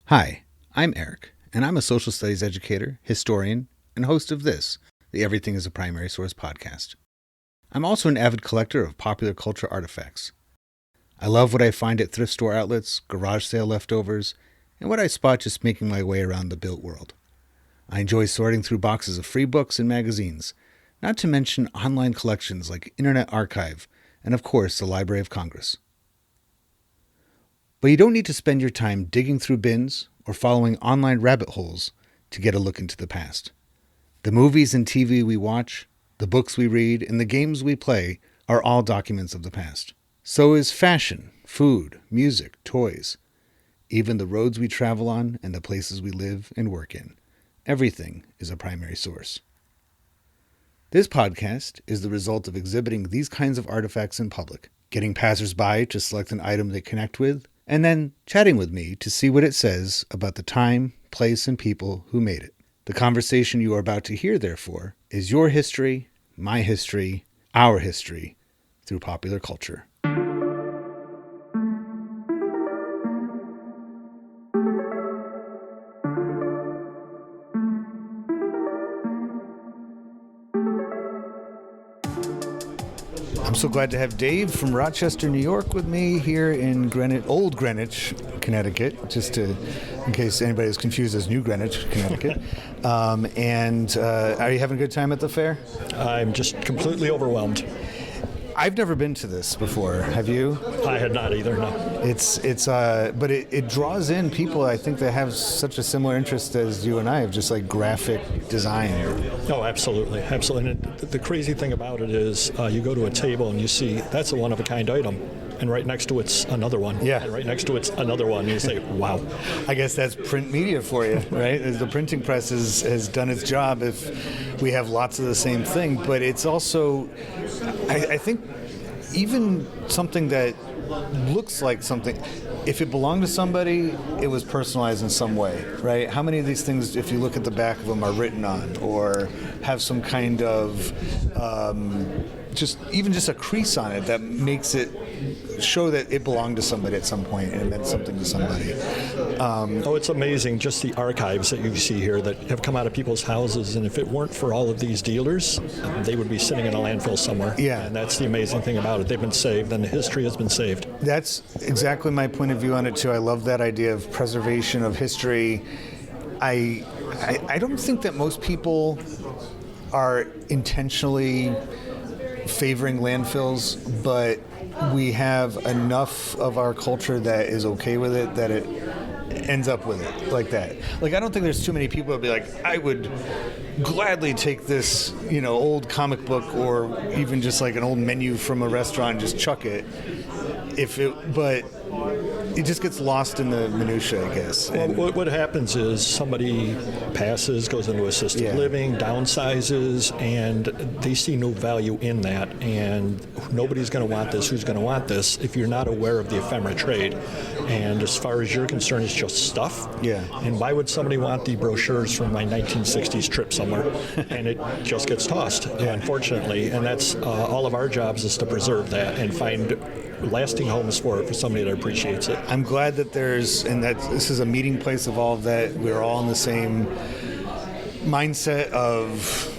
Hi, I'm Eric, and I'm a social studies educator, historian, and host of this, the Everything is a Primary Source podcast. I'm also an avid collector of popular culture artifacts. I love what I find at thrift store outlets, garage sale leftovers, and what I spot just making my way around the built world. I enjoy sorting through boxes of free books and magazines, not to mention online collections like Internet Archive, and of course the Library of Congress. But you don't need to spend your time digging through bins or following online rabbit holes to get a look into the past. The movies and TV we watch, the books we read, and the games we play are all documents of the past. So is fashion, food, music, toys, even the roads we travel on and the places we live and work in. Everything is a primary source. This podcast is the result of exhibiting these kinds of artifacts in public, getting passersby to select an item they connect with, and then chatting with me to see what it says about the time, place, and people who made it. The conversation you are about to hear, therefore, is your history, my history, our history, through popular culture. I'm so glad to have Dave from Rochester, New York with me here in Old Greenwich, Connecticut, in case anybody's confused as New Greenwich, Connecticut. Are you having a good time at the fair? I'm just completely overwhelmed. I've never been to this before. Have you? I had not either, no. But it draws in people, I think, that have such a similar interest as you and I of just like graphic design. Oh, absolutely. Absolutely. And the crazy thing about it is you go to a table and you see that's a one-of-a-kind item. And right next to it's another one. Yeah. And right next to it's another one. And you say, wow. I guess that's print media for you, right? The printing press has done its job if we have lots of the same thing. But it's also, I think, even something that looks like something, if it belonged to somebody, it was personalized in some way, right? How many of these things, if you look at the back of them, are written on or have some kind of just a crease on it that makes it show that it belonged to somebody at some point and it meant something to somebody. It's amazing, just the archives that you see here that have come out of people's houses, and if it weren't for all of these dealers, they would be sitting in a landfill somewhere. Yeah. And that's the amazing thing about it. They've been saved, and the history has been saved. That's exactly my point of view on it, too. I love that idea of preservation of history. I don't think that most people are intentionally favoring landfills, but we have enough of our culture that is okay with it that it ends up with it like that. Like, I don't think there's too many people that be like, I would gladly take this, old comic book or even just like an old menu from a restaurant and just chuck it. But it just gets lost in the minutia, I guess. Well, what happens is somebody passes, goes into assisted living, downsizes, and they see no value in that. And nobody's going to want this. Who's going to want this if you're not aware of the ephemera trade? And as far as you're concerned, it's just stuff. Yeah. And why would somebody want the brochures from my 1960s trip somewhere? And it just gets tossed, unfortunately. And that's all of our jobs is to preserve that and find lasting homes for it for somebody that appreciates it. I'm glad that this is a meeting place of all of that. We're all in the same mindset of,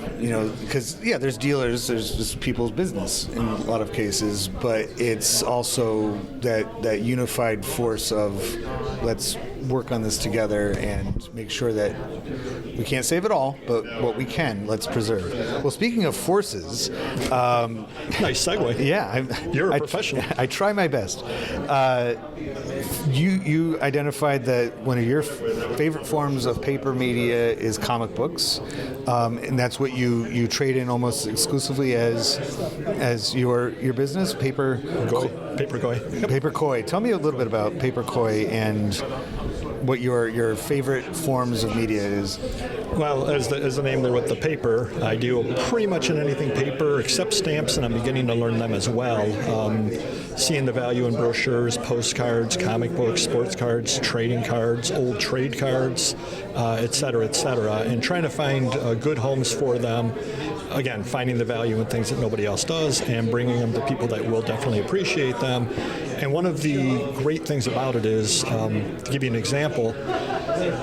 because there's dealers, there's just people's business in a lot of cases, but it's also that unified force of let's work on this together and make sure that we can't save it all, but what we can, let's preserve. Well, speaking of forces, nice segue. Yeah, you're a professional. I try my best. You identified that one of your favorite forms of paper media is comic books, and that's what you trade in almost exclusively as your business, Paper Koi. Yep. Paper Koi. Tell me a little bit about Paper Koi and what your favorite forms of media is. Well, as the name there with the paper, I do pretty much in anything paper except stamps, and I'm beginning to learn them as well. Seeing the value in brochures, postcards, comic books, sports cards, trading cards, old trade cards, et cetera, and trying to find good homes for them. Again, finding the value in things that nobody else does and bringing them to people that will definitely appreciate them. And one of the great things about it is, to give you an example,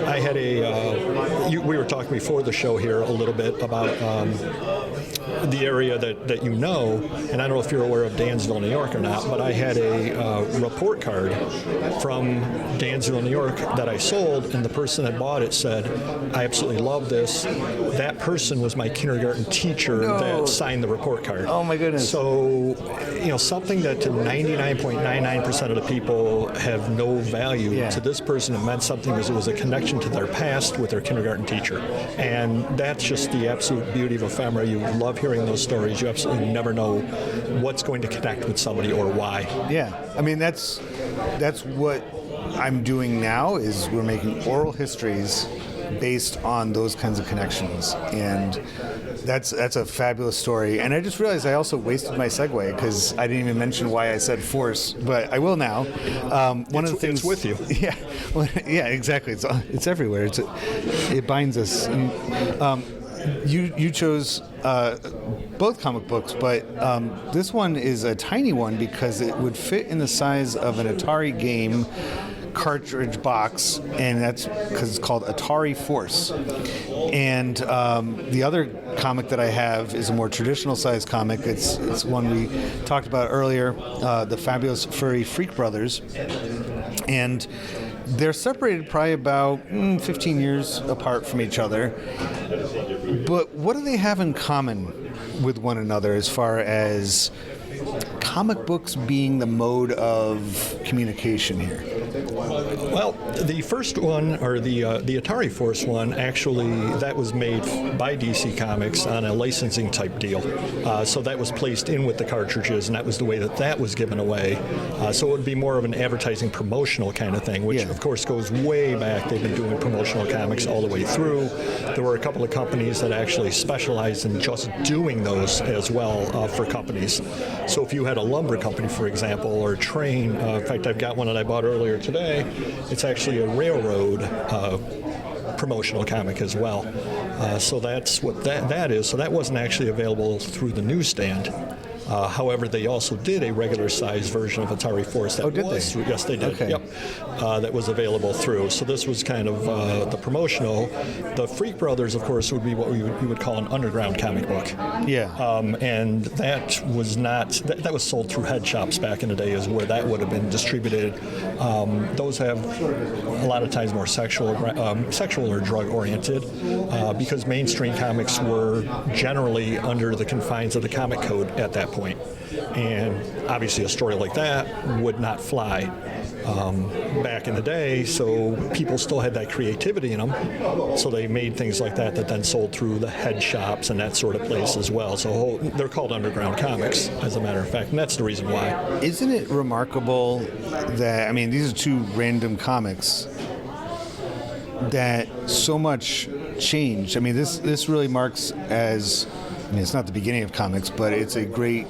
I had we were talking before the show here a little bit about the area that you know, and I don't know if you're aware of Dansville, New York or not, but I had a report card from Dansville, New York that I sold, and the person that bought it said, I absolutely love this. That person was my kindergarten teacher that signed the report card. Oh my goodness. So, something that to 99.99% of the people have no value, to this person it meant something because it was a connection to their past with their kindergarten teacher. And that's just the absolute beauty of ephemera. You love hearing those stories. You absolutely never know what's going to connect with somebody or why. Yeah, I mean that's what I'm doing now. Is we're making oral histories based on those kinds of connections, and that's a fabulous story. And I just realized I also wasted my segue because I didn't even mention why I said force, but I will now. One of the things it's with you. Yeah, well, yeah, exactly. It's everywhere. It binds us. And, you chose both comic books, but this one is a tiny one because it would fit in the size of an Atari game cartridge box, and that's because it's called Atari Force. And the other comic that I have is a more traditional size comic. It's one we talked about earlier, the Fabulous Furry Freak Brothers. And they're separated probably about 15 years apart from each other. But what do they have in common with one another as far as comic books being the mode of communication here? Well, the first one, or the Atari Force one, actually, that was made by DC Comics on a licensing type deal. So that was placed in with the cartridges, and that was the way that was given away. So it would be more of an advertising promotional kind of thing, which of course goes way back. They've been doing promotional comics all the way through. There were a couple of companies that actually specialized in just doing those as well for companies. So if you had a lumber company, for example, or a train, in fact, I've got one that I bought earlier today. It's actually a railroad promotional comic as well. So that's what that is. So that wasn't actually available through the newsstand. However, they also did a regular-sized version of Atari Force. That did was they? Yes, they did. Okay. Yep, that was available through. So this was kind of the promotional. The Freak Brothers, of course, would be what you would call an underground comic book. Yeah. And that was not that was sold through head shops back in the day, is where that would have been distributed. Those have a lot of times more sexual or drug-oriented, because mainstream comics were generally under the confines of the comic code at that point. And obviously a story like that would not fly back in the day, so people still had that creativity in them, so they made things like that then sold through the head shops and that sort of place as well. So they're called underground comics, as a matter of fact, and that's the reason why. Isn't it remarkable that, I mean, these are two random comics that so much changed? I mean, this really marks as, I mean, it's not the beginning of comics, but it's a great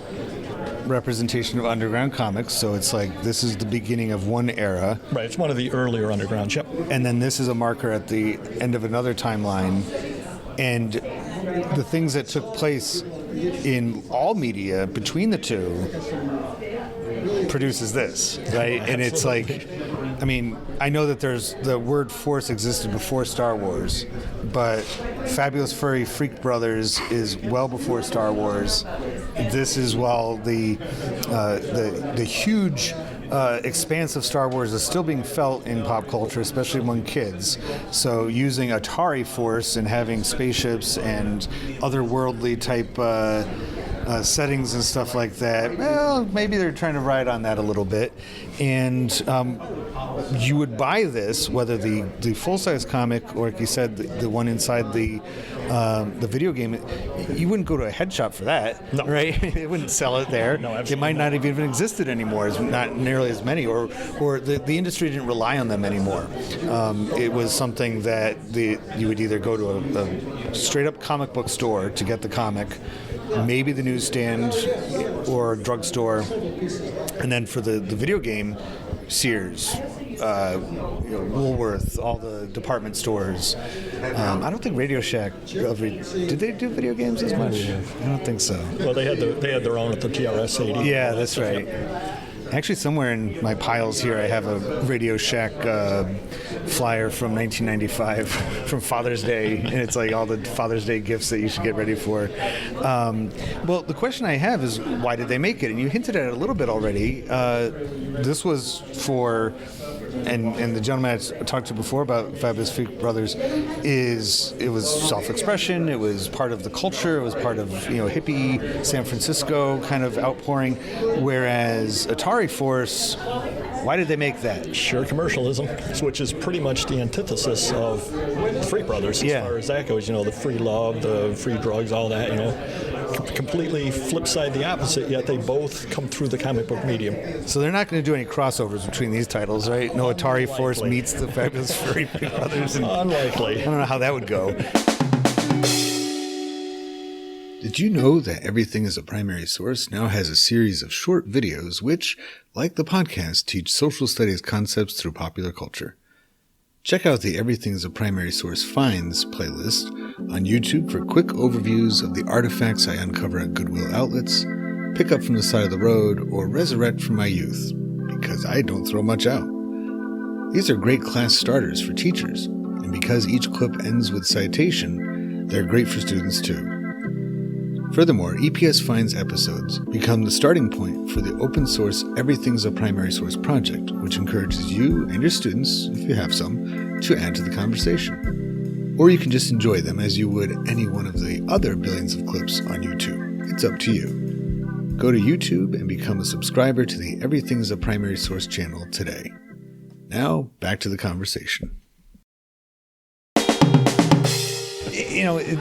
representation of underground comics. So it's like this is the beginning of one era. Right, it's one of the earlier undergrounds, yep. And then this is a marker at the end of another timeline. And the things that took place in all media between the two produces this, right? And it's like, I mean, I know that there's the word Force existed before Star Wars, but Fabulous Furry Freak Brothers is well before Star Wars. This is while the huge expanse of Star Wars is still being felt in pop culture, especially among kids. So using Atari Force and having spaceships and otherworldly type settings and stuff like that, well, maybe they're trying to ride on that a little bit. And you would buy this, whether the full-size comic or, like you said, the one inside the video game. You wouldn't go to a head shop for that, no. Right? They wouldn't sell it there. No, absolutely it might not have even existed anymore. It's not nearly as many, or the industry didn't rely on them anymore. It was something that you would either go to a straight-up comic book store to get the comic, maybe the newsstand or drugstore, and then for the video game, Sears, Woolworth, all the department stores. I don't think Radio Shack did they do video games as much? I don't think so. Well, they had their own at the TRS 80. Yeah, that's right. Actually, somewhere in my piles here, I have a Radio Shack flyer from 1995 from Father's Day, and it's like all the Father's Day gifts that you should get ready for. Well, the question I have is, why did they make it? And you hinted at it a little bit already. This was for... And the gentleman I talked to before about Fabulous Freak Brothers it was self-expression, it was part of the culture, it was part of hippie San Francisco kind of outpouring, whereas Atari Force, why did they make that? Sheer commercialism, which is pretty much the antithesis of Freak Brothers as far as that goes. The free love, the free drugs, all that, completely flip side the opposite, yet they both come through the comic book medium. So they're not going to do any crossovers between these titles, right? No Atari Unlikely. Force meets the Fabulous Freak Brothers. Unlikely. I don't know how that would go. Did you know that Everything is a Primary Source now has a series of short videos which, like the podcast, teach social studies concepts through popular culture? Check out the Everything is a Primary Source Finds playlist on YouTube for quick overviews of the artifacts I uncover at Goodwill outlets, pick up from the side of the road, or resurrect from my youth, because I don't throw much out. These are great class starters for teachers, and because each clip ends with citation, they're great for students too. Furthermore, EPS Finds episodes become the starting point for the open source Everything's a Primary Source project, which encourages you and your students, if you have some, to add to the conversation. Or you can just enjoy them as you would any one of the other billions of clips on YouTube. It's up to you. Go to YouTube and become a subscriber to the Everything's a Primary Source channel today. Now, back to the conversation.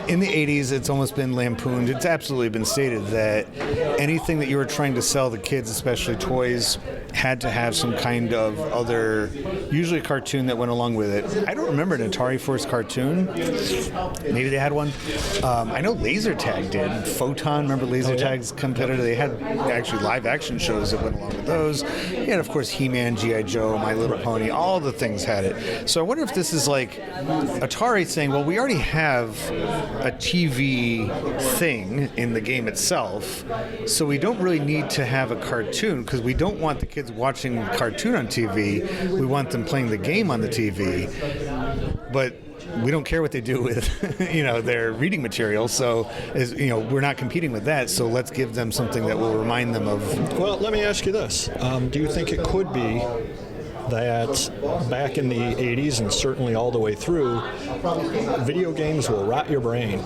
In the 80s, it's almost been lampooned. It's absolutely been stated that anything that you were trying to sell the kids, especially toys, had to have some kind of other, usually a cartoon that went along with it. I don't remember an Atari Force cartoon. Maybe they had one. I know Laser Tag did. Photon, remember Laser Tag's competitor? They had actually live action shows that went along with those. And of course, He-Man, G.I. Joe, My Little Pony, all the things had it. So I wonder if this is like Atari saying, well, we already have a TV thing in the game itself, so we don't really need to have a cartoon because we don't want the kids watching a cartoon on TV. We want them playing the game on the TV, but we don't care what they do with their reading material, so we're not competing with that, so let's give them something that will remind them of. Well, let me ask you this. Do you think it could be that back in the 80s and certainly all the way through, video games will rot your brain?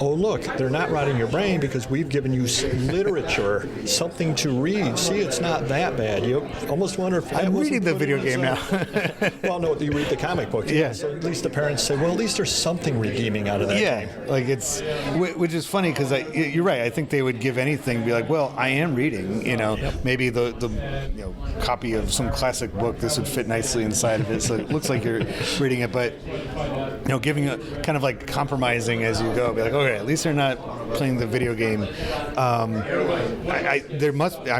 Oh, look, they're not rotting your brain because we've given you literature, something to read. See, it's not that bad. You almost wonder if that I'm wasn't reading the put video in game now. Well, no, you read the comic book. Yeah. So at least the parents say, well, at least there's something redeeming out of that game. Like it's, which is funny because you're right. I think they would give anything, be like, well, I am reading. Maybe the copy of some classic book. This would fit nicely inside of it, so it looks like you're reading it. But giving a kind of like compromising as you go. Be like, okay, at least they're not playing the video game. I'm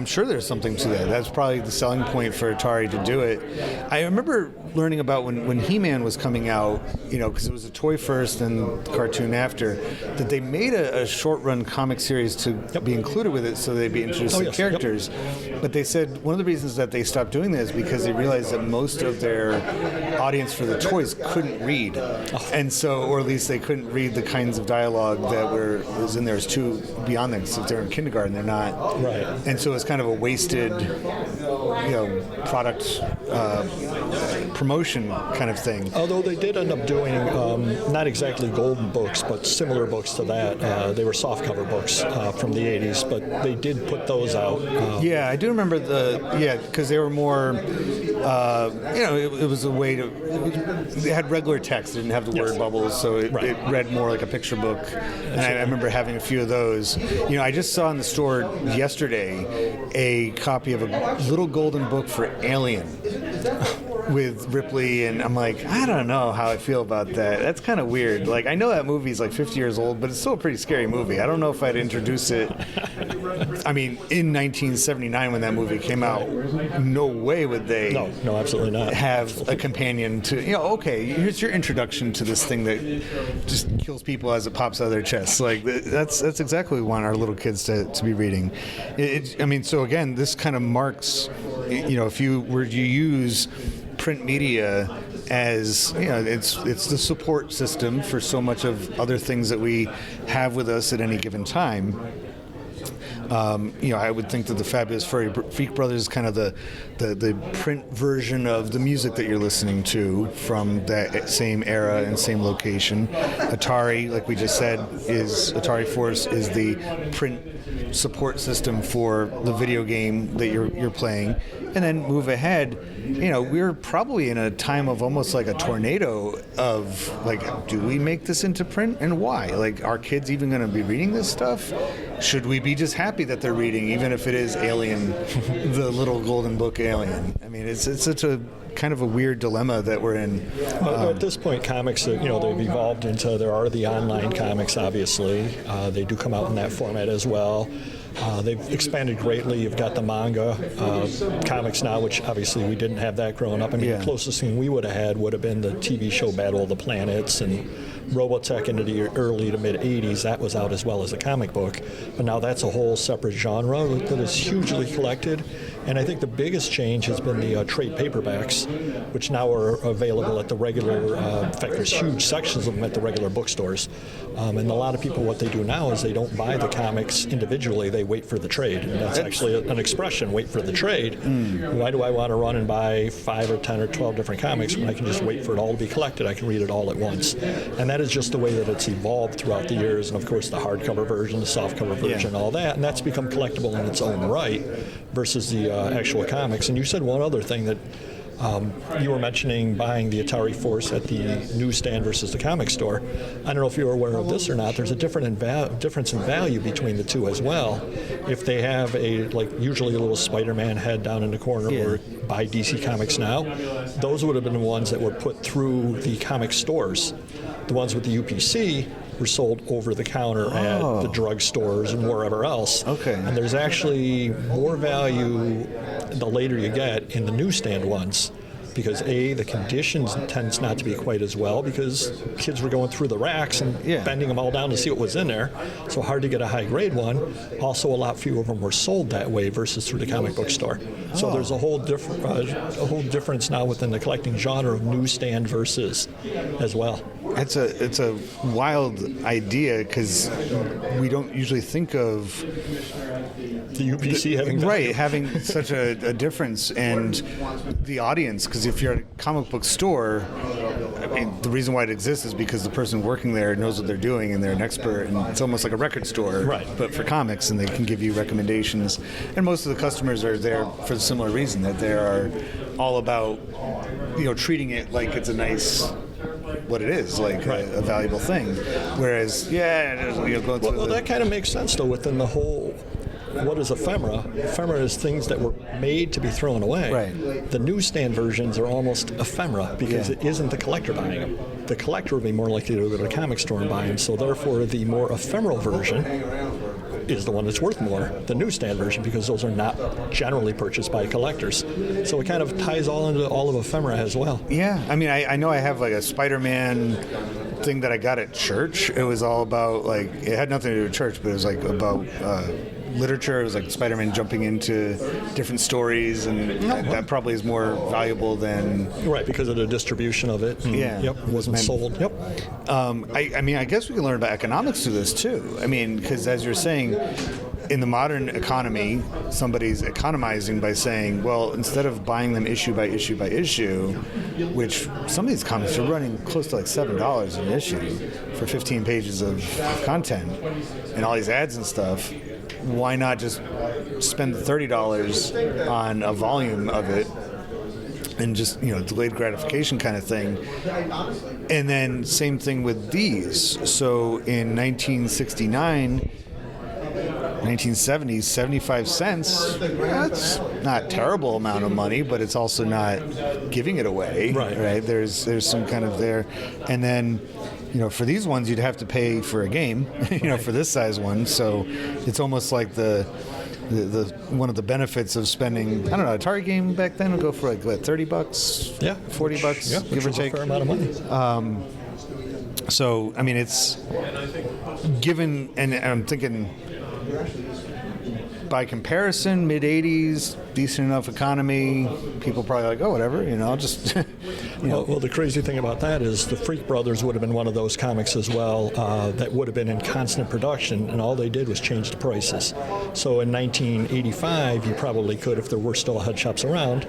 sure there's something to that. That's probably the selling point for Atari to do it. I remember learning about when He-Man was coming out, because it was a toy first and cartoon after, that they made a short-run comic series to be included with it so they'd be introduced to characters. But they said one of the reasons that they stopped doing that is because they realized that most of their audience for the toys couldn't read. And so, or at least they couldn't read the kinds of dialogue that was in there. It's too beyond them. So if they're in kindergarten, they're not. Right. And so it's kind of a wasted, product promotion kind of thing. Although they did end up doing not exactly golden books, but similar books to that. They were softcover books from the 80s, but they did put those out. Yeah, I do remember because they were more, it was a way to, they had regular text, they didn't have the word bubbles, so it read more like a picture book. And I remember having a few of those. I just saw in the store yesterday a copy of a little golden book for Alien. with Ripley, and I'm like, I don't know how I feel about that. That's kind of weird. Like, I know that movie's like 50 years old, but it's still a pretty scary movie. I don't know if I'd introduce it. I mean, in 1979 when that movie came out, no way would they No, absolutely not. have a companion to, okay, here's your introduction to this thing that just kills people as it pops out of their chests. Like, that's exactly what we want our little kids to be reading. So again, this kind of marks, if you were to use print media as, it's the support system for so much of other things that we have with us at any given time. I would think that the Fabulous Freak Brothers is kind of the print version of the music that you're listening to from that same era and same location. Atari, like we just said, Atari Force is the print support system for the video game that you're playing. And then move ahead, we're probably in a time of almost like a tornado of like, do we make this into print and why? Like, are kids even going to be reading this stuff? Should we be just happy that they're reading, even if it is Alien, the little golden book Alien? I mean, it's such a kind of a weird dilemma that we're in. At this point, comics, they've evolved into, there are the online comics, obviously. They do come out in that format as well. They've expanded greatly. You've got the manga comics now, which obviously we didn't have that growing up. I mean, the closest thing we would have had would have been the TV show Battle of the Planets and Robotech into the early to mid 80s. That was out as well as a comic book. But now that's a whole separate genre that is hugely collected. And I think the biggest change has been the trade paperbacks, which now are available at the regular, in fact, there's huge sections of them at the regular bookstores. And a lot of people, what they do now is they don't buy the comics individually, they wait for the trade. And that's actually an expression, wait for the trade. Why do I want to run and buy 5 or 10 or 12 different comics when I can just wait for it all to be collected? I can read it all at once. And that is just the way that it's evolved throughout the years. And of course, the hardcover version, the softcover version, all that. And that's become collectible in its own right versus the actual comics. And you said one other thing that you were mentioning buying the Atari Force at the newsstand versus the comic store. I don't know if you're aware of this or not. There's a difference in value between the two as well. If they have usually a little Spider-Man head down in the corner or buy DC Comics Now, those would have been the ones that were put through the comic stores. The ones with the UPC were sold over the counter at the drugstores and wherever else. Okay. And there's actually more value the later you get in the newsstand ones, because the conditions tends not to be quite as well because kids were going through the racks and bending them all down to see what was in there. So hard to get a high grade one. Also, a lot fewer of them were sold that way versus through the comic book store. So there's a whole difference now within the collecting genre of newsstand versus as well. It's a wild idea because we don't usually think of the UPC having such a difference, and the audience. Because if you're at a comic book store, I mean, the reason why it exists is because the person working there knows what they're doing and they're an expert, and it's almost like a record store, but for comics, and they can give you recommendations. And most of the customers are there for the similar reason, that they are all about treating it like it's a nice, what it is, like a valuable thing. Whereas, that kind of makes sense though within the whole. What is ephemera? Ephemera is things that were made to be thrown away. Right. The newsstand versions are almost ephemera because it isn't the collector buying them. The collector would be more likely to go to a comic store and buy them, so therefore the more ephemeral version is the one that's worth more, the newsstand version, because those are not generally purchased by collectors. So it kind of ties all into all of ephemera as well. Yeah, I mean, I know I have like a Spider-Man thing that I got at church. It was all about, it had nothing to do with church, but it was about literature. It was like Spider-Man jumping into different stories, and that probably is more valuable than... Right, because of the distribution of it. It wasn't sold. Yep. I guess we can learn about economics through this too. I mean, because as you're saying, in the modern economy, somebody's economizing by saying, well, instead of buying them issue by issue by issue, which some of these comics are running close to like $7 an issue for 15 pages of content and all these ads and stuff, why not just spend $30 on a volume of it and just, delayed gratification kind of thing. And then same thing with these. So in 1969, 1970s, 75 cents, that's not a terrible amount of money, but it's also not giving it away, right? There's some kind of there. And then, for these ones, you'd have to pay for a game, for this size one. So it's almost like the one of the benefits of spending, I don't know, Atari game back then would go for like, what, $30? Yeah. $40, give or take. A fair amount of money. So, I mean, it's given, and I'm thinking, by comparison, mid-'80s, decent enough economy, people probably like, oh, whatever, I'll just, Well, the crazy thing about that is the Freak Brothers would have been one of those comics as well that would have been in constant production, and all they did was change the prices. So in 1985, you probably could, if there were still head shops around,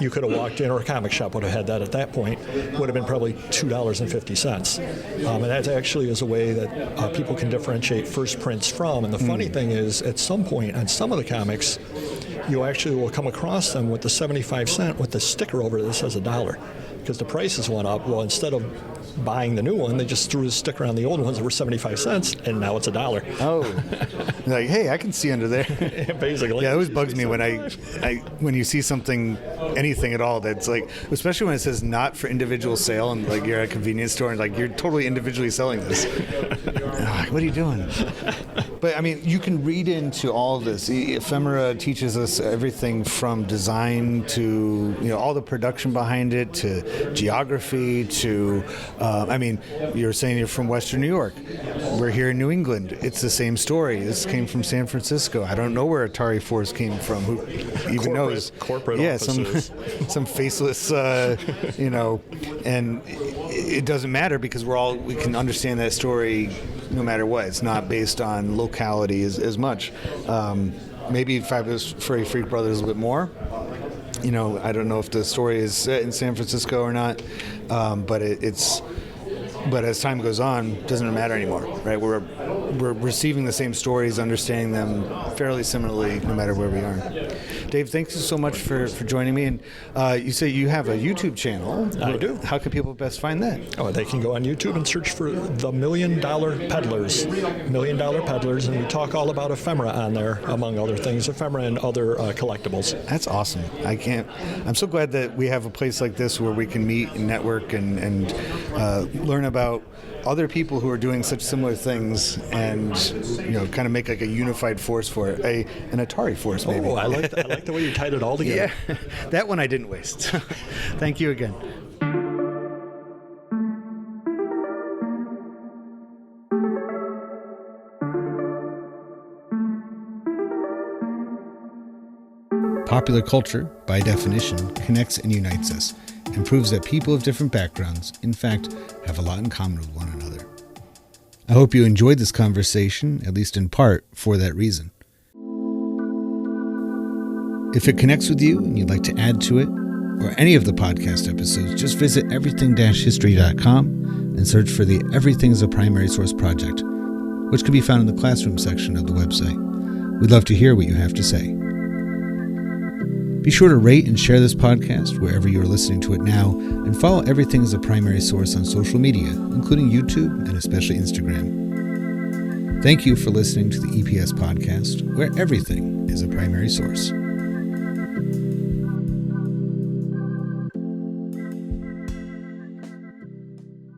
you could have walked in, or a comic shop would have had that at that point, would have been probably $2.50. And that actually is a way that people can differentiate first prints from. And the funny thing is, at some point on some of the comics, you actually will come across them with the 75 cent with the sticker over it that says $1, because the prices went up. Well, instead of buying the new one, they just threw the sticker on the old ones that were 75 cents, and now it's $1. Oh, like, hey, I can see under there. Basically. Yeah, it always bugs me when when you see something, anything at all, that's like, especially when it says not for individual sale, and like you're at a convenience store and like you're totally individually selling this. Like, what are you doing? But I mean, you can read into all of this. Ephemera teaches us everything from design to all the production behind it, to geography, to I mean, you're saying you're from Western New York. We're here in New England. It's the same story. This came from San Francisco. I don't know where Atari Force came from. Who even knows? Corporate offices. some faceless, and it doesn't matter because we can understand that story no matter what. It's not based on locality as much. Maybe Fabulous Furry Freak Brothers a little bit more. I don't know if the story is set in San Francisco or not, but but as time goes on, it doesn't matter anymore, right? We're receiving the same stories, understanding them fairly similarly, no matter where we are. Dave, thanks so much for joining me. And you say you have a YouTube channel. I do. How can people best find that? Oh, they can go on YouTube and search for the $1 Million Peddlers. $1 Million Peddlers, and we talk all about ephemera on there, among other things, ephemera and other collectibles. That's awesome. I'm so glad that we have a place like this where we can meet and network and learn about other people who are doing such similar things, and kind of make like a unified force for it, an Atari force, maybe. Oh, I like the way you tied it all together. Yeah, that one I didn't waste. Thank you again. Popular culture, by definition, connects and unites us, and proves that people of different backgrounds, in fact, have a lot in common with one another. I hope you enjoyed this conversation, at least in part, for that reason. If it connects with you and you'd like to add to it, or any of the podcast episodes, just visit everything-history.com and search for the Everything is a Primary Source project, which can be found in the classroom section of the website. We'd love to hear what you have to say. Be sure to rate and share this podcast wherever you are listening to it now, and follow Everything as a Primary Source on social media, including YouTube and especially Instagram. Thank you for listening to the EPS podcast, where everything is a primary source.